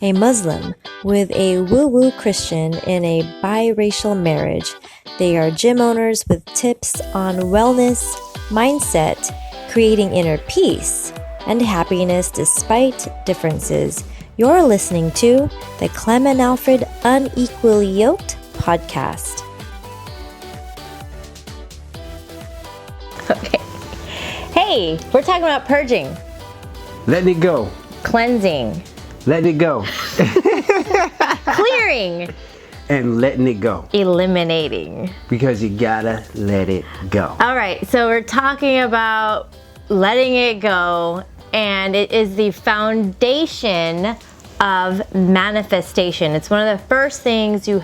a Muslim with a woo-woo Christian in a biracial marriage. They are gym owners with tips on wellness, mindset, creating inner peace, and happiness despite differences. You're listening to the Clem and Alfred Unequally Yoked podcast. Okay. Hey, we're talking about purging. Letting it go. Cleansing. Letting it go. Clearing. And letting it go. Eliminating. Because you gotta let it go. All right, so we're talking about letting it go, and it is the foundation of manifestation. It's one of the first things you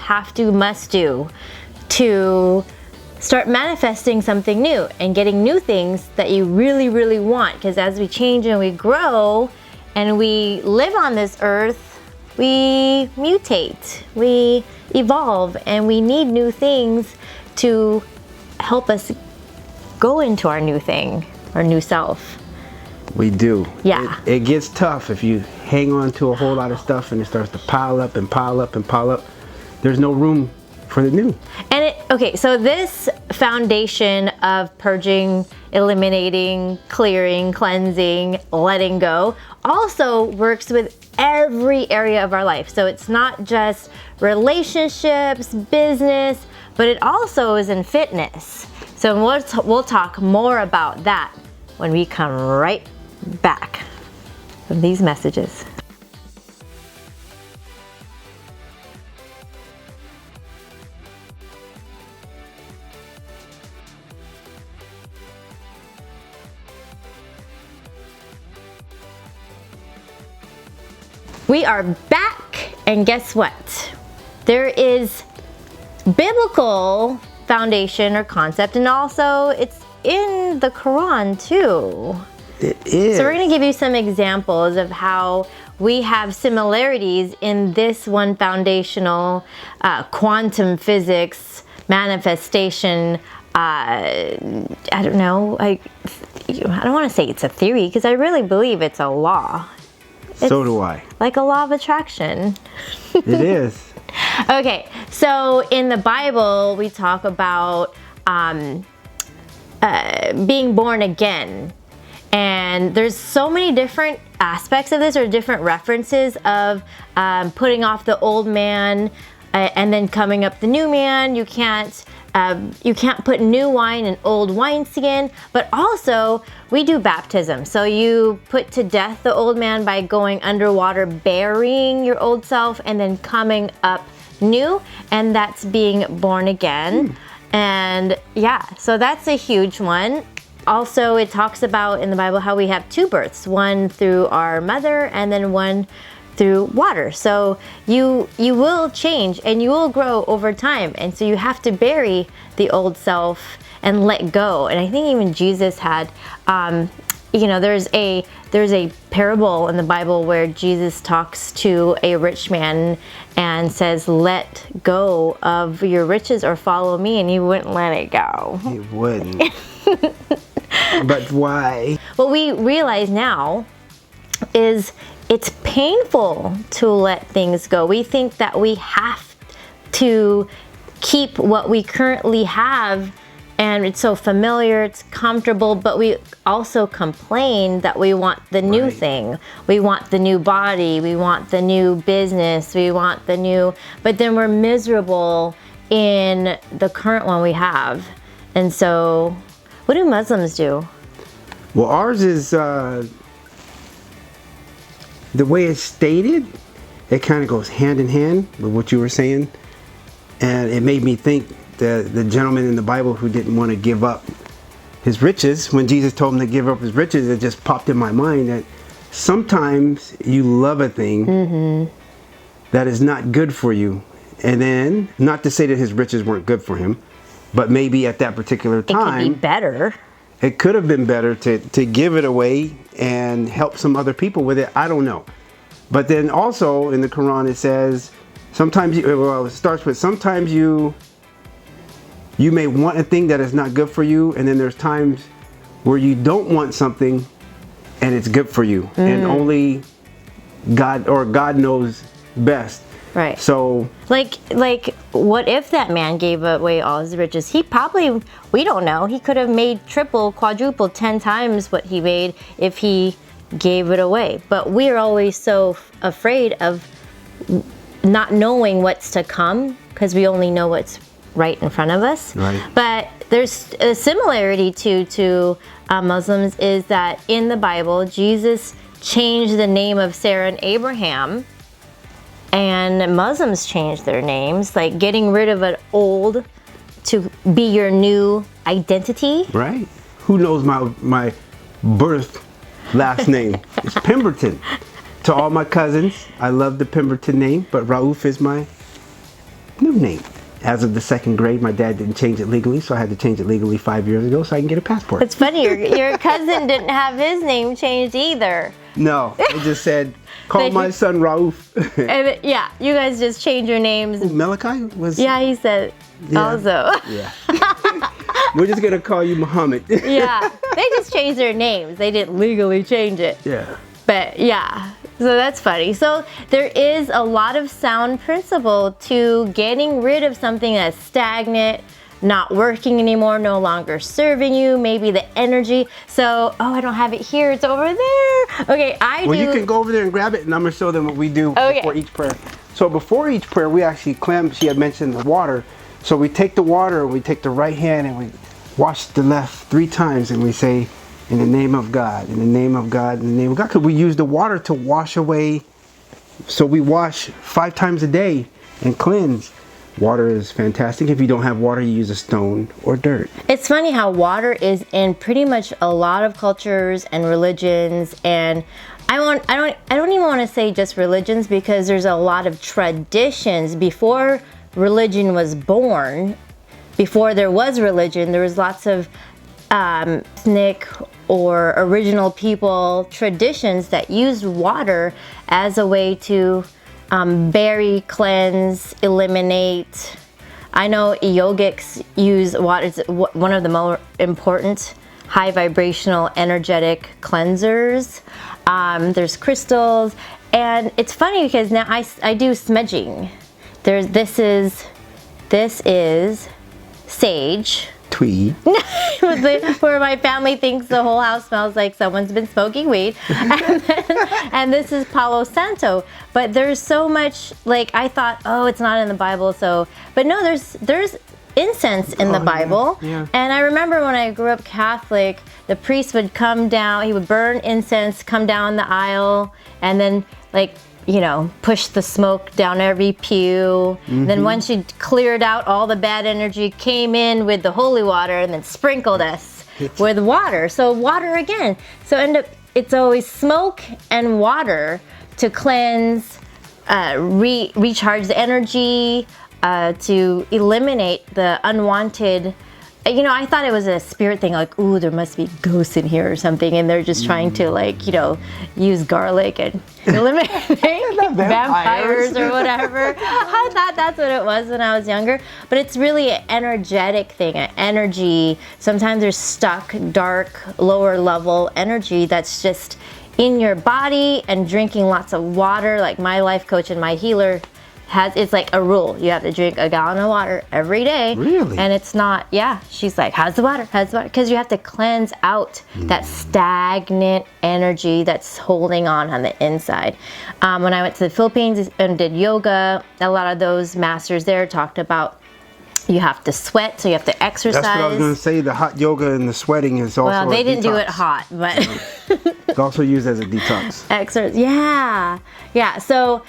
must do to start manifesting something new and getting new things that you really, really want. Because as we change and we grow and we live on this earth, we mutate, we evolve, and we need new things to help us go into our new thing, our new self. We do. Yeah. It gets tough if you hang on to a whole lot of stuff and it starts to pile up and pile up and pile up. There's no room for the new. And so this foundation of purging, eliminating, clearing, cleansing, letting go also works with every area of our life. So it's not just relationships, business, but it also is in fitness. So we'll talk more about that when we come right back from these messages. We are back, and guess what? There is biblical foundation or concept, and also it's in the Quran too. It is. So we're going to give you some examples of how we have similarities in this one foundational quantum physics manifestation. I don't know. I don't want to say it's a theory because I really believe it's a law. So do I. Like a law of attraction. It is. Okay, so in the Bible, we talk about being born again. And there's so many different aspects of this, or different references of putting off the old man and then coming up the new man. You can't put new wine in old wineskin. But also, we do baptism. So you put to death the old man by going underwater, burying your old self, and then coming up new. And that's being born again. And yeah, so that's a huge one. Also, it talks about in the Bible how we have two births, one through our mother and then one through water. So you will change and you will grow over time. And so you have to bury the old self and let go. And I think even Jesus had, there's a parable in the Bible where Jesus talks to a rich man and says, let go of your riches or follow me. And he wouldn't let it go. He wouldn't. But why? What we realize now is it's painful to let things go. We think that we have to keep what we currently have, and it's so familiar, it's comfortable, but we also complain that we want the new thing. We want the new body, we want the new business, we want the new, but then we're miserable in the current one we have. And so, what do Muslims do? Well, ours is, the way it's stated, it kind of goes hand in hand with what you were saying. And it made me think the gentleman in the Bible who didn't want to give up his riches, when Jesus told him to give up his riches, it just popped in my mind that sometimes you love a thing that is not good for you. And then, not to say that his riches weren't good for him, but maybe at that particular time, it could be better. It could have been better to give it away and help some other people with it. I don't know. But then also in the Quran it says, it starts with sometimes you may want a thing that is not good for you, and then there's times where you don't want something and it's good for you. And only God knows best. Right. So Like, what if that man gave away all his riches? He probably, we don't know, he could have made triple, quadruple, 10 times what he made if he gave it away. But we're always so afraid of not knowing what's to come because we only know what's right in front of us. Right. But there's a similarity to Muslims is that in the Bible, Jesus changed the name of Sarah and Abraham. And Muslims change their names, like getting rid of an old to be your new identity. right. Who knows my birth last name? It's Pemberton. To all my cousins, I love the Pemberton name, but Raouf is my new name. As of the 2nd grade, my dad didn't change it legally, so I had to change it legally 5 years ago so I can get a passport. It's funny, your cousin didn't have his name changed either. No, they just said, call my son Raouf. And yeah, you guys just change your names. Malachi was. Yeah, he said also. Yeah. We're just gonna call you Muhammad. Yeah, they just changed their names. They didn't legally change it. Yeah. But yeah, so that's funny. So there is a lot of sound principle to getting rid of something that's stagnant, not working anymore, no longer serving you, maybe the energy. So, oh, I don't have it here, it's over there. Okay, Well, you can go over there and grab it, and I'm gonna show them what we do before each prayer. So before each prayer, we actually, Clem, she had mentioned the water. So we take the water, we take the right hand, and we wash the left 3 times, and we say, in the name of God, in the name of God, in the name of God. Because we use the water to wash away. So we wash 5 times a day and cleanse. Water is fantastic. If you don't have water, you use a stone or dirt. It's funny how water is in pretty much a lot of cultures and religions, and I don't even want to say just religions because there's a lot of traditions. Before religion was born, before there was religion, there was lots of ethnic or original people traditions that used water as a way to bury, cleanse, eliminate. I know yogics use water. It's one of the more important high vibrational energetic cleansers. There's crystals, and it's funny because now I do smudging. This is sage. Tweed. Where my family thinks the whole house smells like someone's been smoking weed. And this is Palo Santo. But there's so much, like, I thought, oh, it's not in the Bible, so, but no, there's incense in the Bible. Yeah. And I remember when I grew up Catholic, the priest would come down, he would burn incense, come down the aisle, and then, like, you know, push the smoke down every pew. Then once she cleared out all the bad energy, came in with the holy water and then sprinkled us with water. So water again. So it's always smoke and water to cleanse, recharge the energy, to eliminate the unwanted. You know, I thought it was a spirit thing, like, ooh, there must be ghosts in here or something, and they're just trying to, like, you know, use garlic and eliminate vampires or whatever. I thought that's what it was when I was younger, but it's really an energetic thing, an energy. Sometimes there's stuck, dark, lower level energy that's just in your body, and drinking lots of water. Like my life coach and my healer it's like a rule. You have to drink a gallon of water every day. Really? And it's not, yeah. She's like, how's the water? How's the water? Because you have to cleanse out that stagnant energy that's holding on the inside. When I went to the Philippines and did yoga, a lot of those masters there talked about you have to sweat, so you have to exercise. That's what I was going to say. The hot yoga and the sweating is also well, they didn't detox. do it hot, but It's also used as a detox. Yeah. So,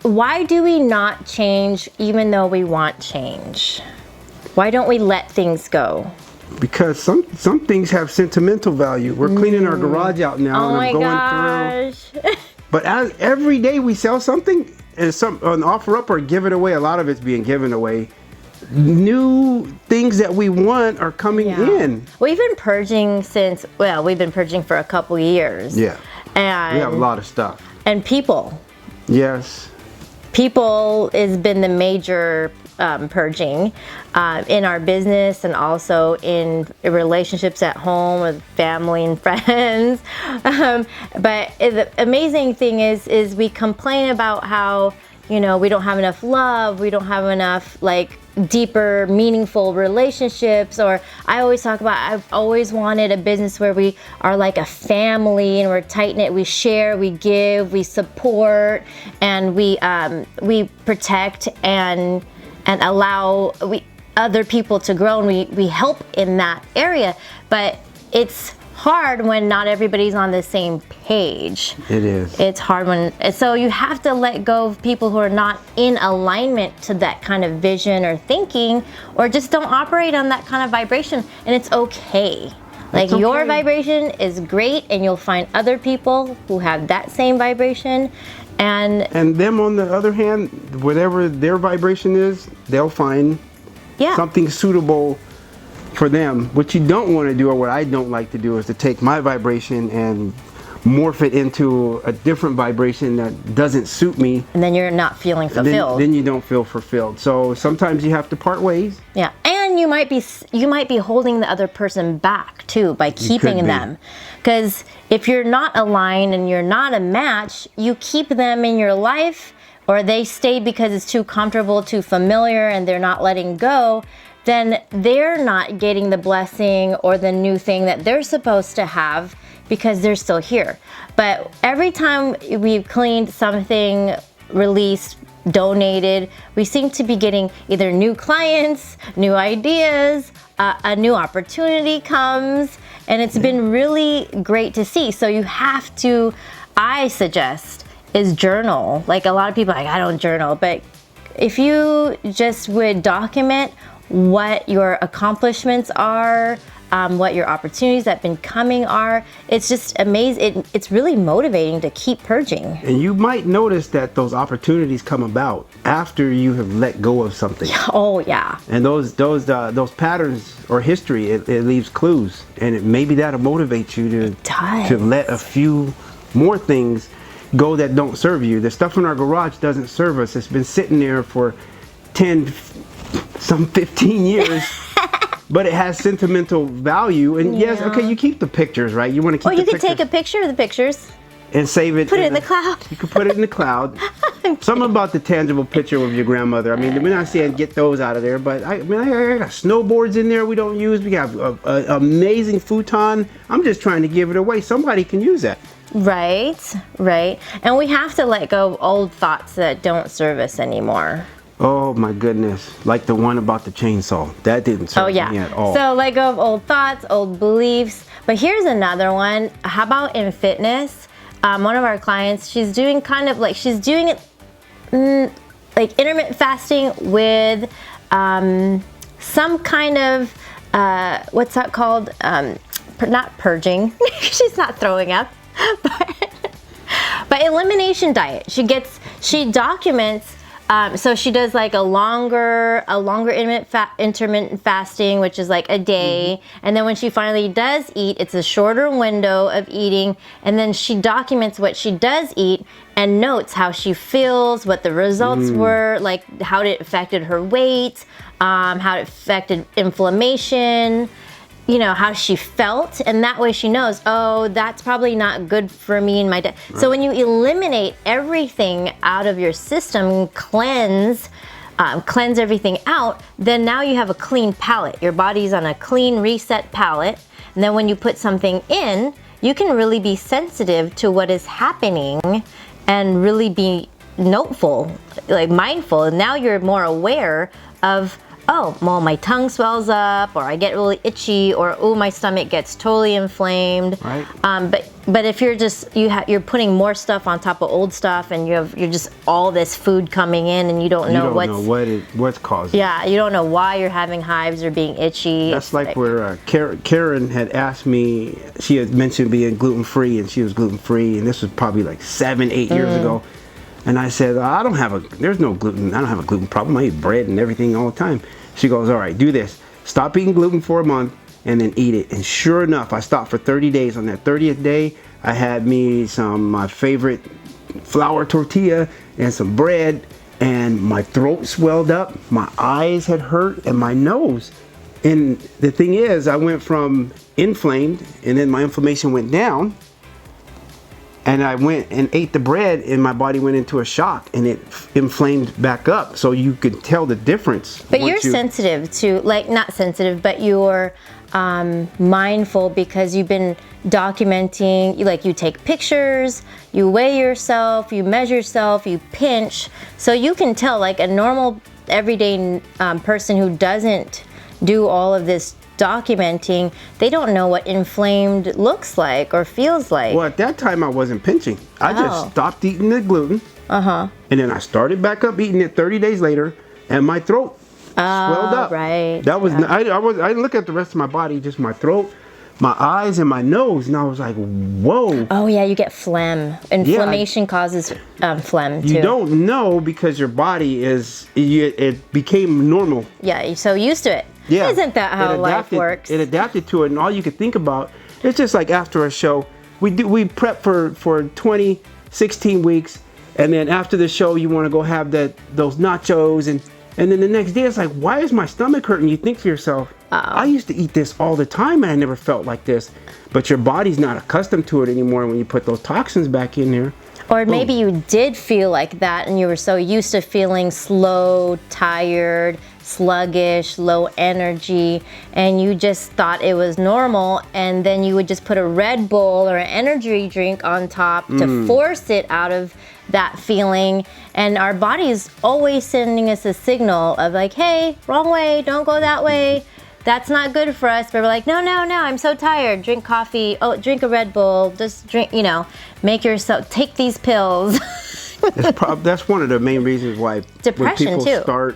why do we not change even though we want change? Why don't we let things go? Because some things have sentimental value. We're cleaning our garage out now, and I'm going through. But every day we sell something, and an offer up or give it away. A lot of it's being given away. New things that we want are coming in. We've been purging we've been purging for a couple years. Yeah. And we have a lot of stuff. And people. Yes. People has been the major purging in our business and also in relationships at home with family and friends. But the amazing thing is we complain about how, we don't have enough love, we don't have enough like deeper, meaningful relationships. Or I always talk about, I've always wanted a business where we are like a family and we're tight knit. We share, we give, we support, and we protect and allow other people to grow, and we help in that area. But it's hard when not everybody's on the same page. It is. It's hard so you have to let go of people who are not in alignment to that kind of vision or thinking, or just don't operate on that kind of vibration. And it's okay. Like, your vibration is great, and you'll find other people who have that same vibration. And them, on the other hand, whatever their vibration is, they'll find something suitable for them. What you don't want to do, or what I don't like to do, is to take my vibration and morph it into a different vibration that doesn't suit me. And then you're not feeling fulfilled. Then you don't feel fulfilled. So sometimes you have to part ways. Yeah, and you might be holding the other person back too by keeping them. Because if you're not aligned and you're not a match, you keep them in your life, or they stay because it's too comfortable, too familiar, and they're not letting go. Then they're not getting the blessing or the new thing that they're supposed to have because they're still here. But every time we've cleaned something, released, donated, we seem to be getting either new clients, new ideas, a new opportunity comes, and it's been really great to see. So you have to, I suggest, is journal. Like, a lot of people are like, I don't journal, but if you just would document what your accomplishments are, what your opportunities that have been coming are, it's just amazing. It's really motivating to keep purging. And you might notice that those opportunities come about after you have let go of something. Oh yeah. And those patterns or history, it leaves clues, and maybe that'll motivate you to let a few more things go that don't serve you. The stuff in our garage doesn't serve us. It's been sitting there for 15 years, but it has sentimental value. And yes, okay, you keep the pictures, right? You want to keep. You can take a picture of the pictures and save it. Put it in the cloud. You can put it in the cloud. Something about the tangible picture of your grandmother. I mean, we're not saying get those out of there, but I got snowboards in there we don't use. We have an amazing futon. I'm just trying to give it away. Somebody can use that. Right. And we have to let go of old thoughts that don't serve us anymore. Oh my goodness, like the one about the chainsaw. That didn't serve me at all. So let go of old thoughts, old beliefs. But here's another one. How about in fitness? One of our clients, she's doing it like intermittent fasting with some kind of, what's that called? Not purging. She's not throwing up. But elimination diet. She documents. So she does like a longer intermittent fasting, which is like a day. And then when she finally does eat, it's a shorter window of eating. And then she documents what she does eat and notes how she feels, what the results were, like how it affected her weight, how it affected inflammation, how she felt. And that way she knows, oh, that's probably not good for me and my diet. Right. So when you eliminate everything out of your system, cleanse everything out, then now you have a clean palette. Your body's on a clean reset palette. And then when you put something in, you can really be sensitive to what is happening and really be noteful, like mindful. And now you're more aware of, oh, well, my tongue swells up, or I get really itchy, or oh, my stomach gets totally inflamed. Right. But if you're just you're putting more stuff on top of old stuff, and you're just all this food coming in, and you don't know what's causing. Yeah, you don't know why you're having hives or being itchy. That's like where Karen had asked me. She had mentioned being gluten free, and she was gluten free, and this was probably like 7-8 years ago. And I said, there's no gluten. I don't have a gluten problem. I eat bread and everything all the time. She goes, all right, do this. Stop eating gluten for a month and then eat it. And sure enough, I stopped for 30 days. On that 30th day, I had me my favorite flour tortilla and some bread. and my throat swelled up, my eyes had hurt, and my nose. And the thing is, I went from inflamed, and then my inflammation went down, and I went and ate the bread, and my body went into a shock, and it inflamed back up. So you could tell the difference. But you're sensitive to, like, not sensitive, but you're mindful because you've been documenting, like, you take pictures, you weigh yourself, you measure yourself, you pinch. So you can tell, like, a normal everyday person who doesn't do all of this documenting, they don't know what inflamed looks like or feels like. Well, at that time I wasn't pinching. I just stopped eating the gluten. And then I started back up eating it 30 days later, and my throat swelled up. Right. That was I didn't look at the rest of my body, just my throat, my eyes, and my nose, and I was like, whoa. Oh yeah, you get phlegm. Inflammation causes phlegm too. You don't know because your body it became normal. Yeah, you're so used to it. Yeah. Isn't that how life works? It adapted to it, and all you could think about, it's just like after a show, we prep for 20, 16 weeks, and then after the show you want to go have those nachos, and then the next day it's like, why is my stomach hurting? You think to yourself, I used to eat this all the time and I never felt like this. But your body's not accustomed to it anymore when you put those toxins back in there. Or maybe you did feel like that and you were so used to feeling slow, tired, sluggish, low energy, and you just thought it was normal, and then you would just put a Red Bull or an energy drink on top to force it out of that feeling. And our body is always sending us a signal of like, hey, wrong way, don't go that way. That's not good for us. But we're like, no, I'm so tired. Drink coffee. Oh, drink a Red Bull. Just drink, make yourself, take these pills. That's one of the main reasons why depression when people too. Start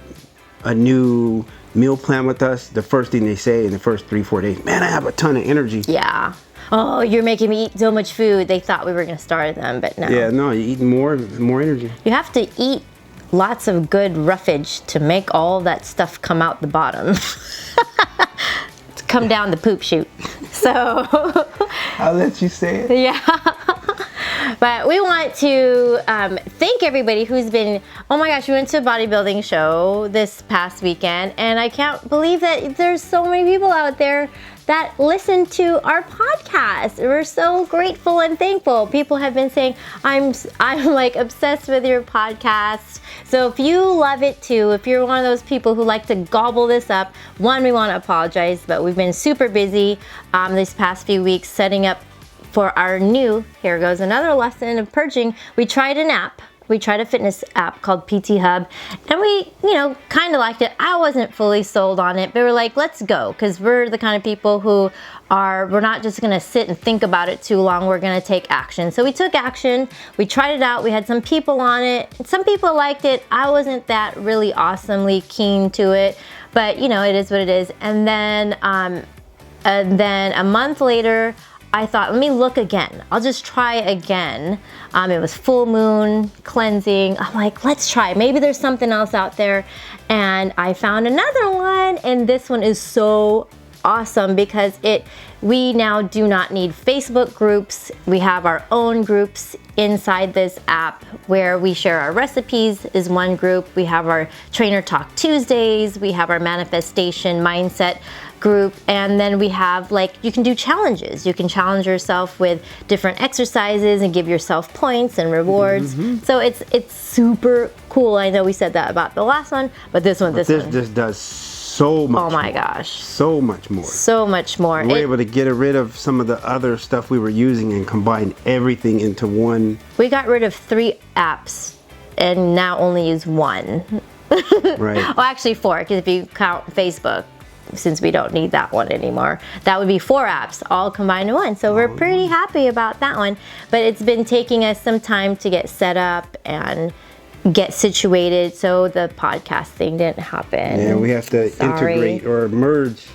a new meal plan with us, the first thing they say in the first 3-4 days, man, I have a ton of energy. Yeah. Oh, you're making me eat so much food. They thought we were going to starve them, but no. Yeah, no, you're eating more energy. You have to eat lots of good roughage to make all that stuff come out the bottom. To come down the poop chute. So I'll let you say it. Yeah. But we want to thank everybody who's been, oh my gosh, we went to a bodybuilding show this past weekend, and I can't believe that there's so many people out there that listen to our podcast. We're so grateful and thankful. People have been saying, I'm like obsessed with your podcast. So if you love it too, if you're one of those people who like to gobble this up, one, we want to apologize, but we've been super busy these past few weeks setting up for our new, here goes another lesson of purging. We tried an app. We tried a fitness app called PT Hub, and we, kind of liked it. I wasn't fully sold on it, but we're like, let's go, because we're the kind of people who we're not just gonna sit and think about it too long. We're gonna take action. So we took action. We tried it out. We had some people on it. Some people liked it. I wasn't that really awesomely keen to it, but it is what it is. And then a month later, I thought, let me look again. I'll just try again. It was full moon, cleansing. I'm like, let's try. Maybe there's something else out there. And I found another one, and this one is so awesome because we now do not need Facebook groups. We have our own groups inside this app where we share our recipes is one group. We have our Trainer Talk Tuesdays. We have our Manifestation Mindset group, and then we have, you can do challenges. You can challenge yourself with different exercises and give yourself points and rewards. So it's super cool. I know we said that about the last one, but this one just does so much. Oh my gosh, so much more. So much more. We're able to get rid of some of the other stuff we were using and combine everything into one. We got rid of 3 apps and now only use 1. Right. Well, actually 4, because if you count Facebook, since we don't need that one anymore, that would be 4 apps all combined in one. So we're pretty happy about that one, but it's been taking us some time to get set up and get situated, so the podcast thing didn't happen. Yeah, we have to integrate or merge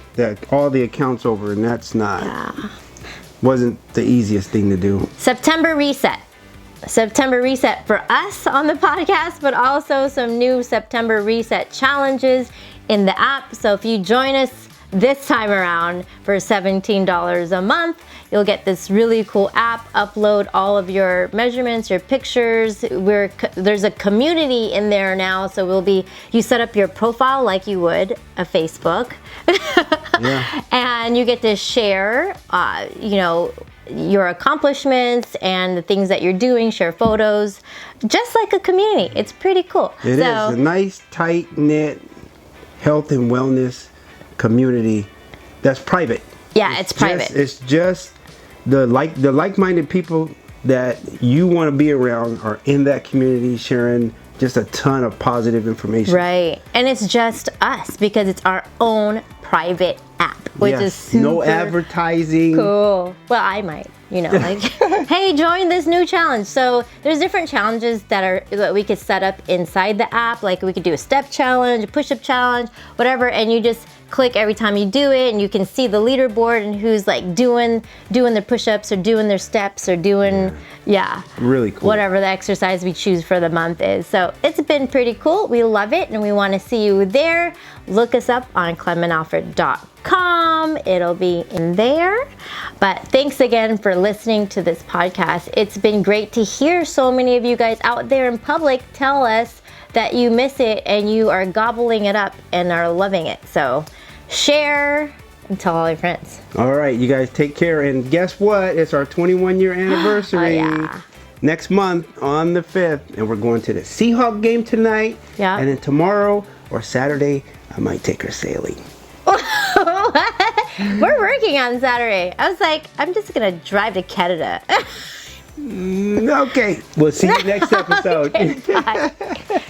all the accounts over, and that's wasn't the easiest thing to do. September reset for us on the podcast, but also some new September reset challenges in the app. So if you join us this time around for $17 a month, You'll get this really cool app, upload all of your measurements, your pictures. There's a community in there now, so you set up your profile like you would a Facebook. Yeah. And you get to share, your accomplishments and the things that you're doing, share photos, just like a community. It's pretty cool. It is a nice, tight-knit health and wellness community that's private. Yeah, it's private. It's just the like-minded people that you want to be around are in that community, sharing just a ton of positive information. Right. And it's just us because it's our own private app, which is super no advertising. cool. Well, I might, like, hey, join this new challenge. So there's different challenges that we could set up inside the app. Like we could do a step challenge, a push-up challenge, whatever, and you just click every time you do it, and you can see the leaderboard and who's like doing their push-ups or doing their steps or doing really cool, whatever the exercise we choose for the month is. So it's been pretty cool. We love it, and we want to see you there. Look us up on clemanalfred.com. It'll be in there. But thanks again for listening to this podcast. It's been great to hear so many of you guys out there in public tell us that you miss it and you are gobbling it up and are loving it. So share and tell all your friends. All right, you guys take care. And guess what? It's our 21-year anniversary next month on the 5th. And we're going to the Seahawk game tonight. Yeah. And then tomorrow or Saturday, I might take her sailing. We're working on Saturday. I was like, I'm just going to drive to Canada. Okay. We'll see you next episode. Okay, bye.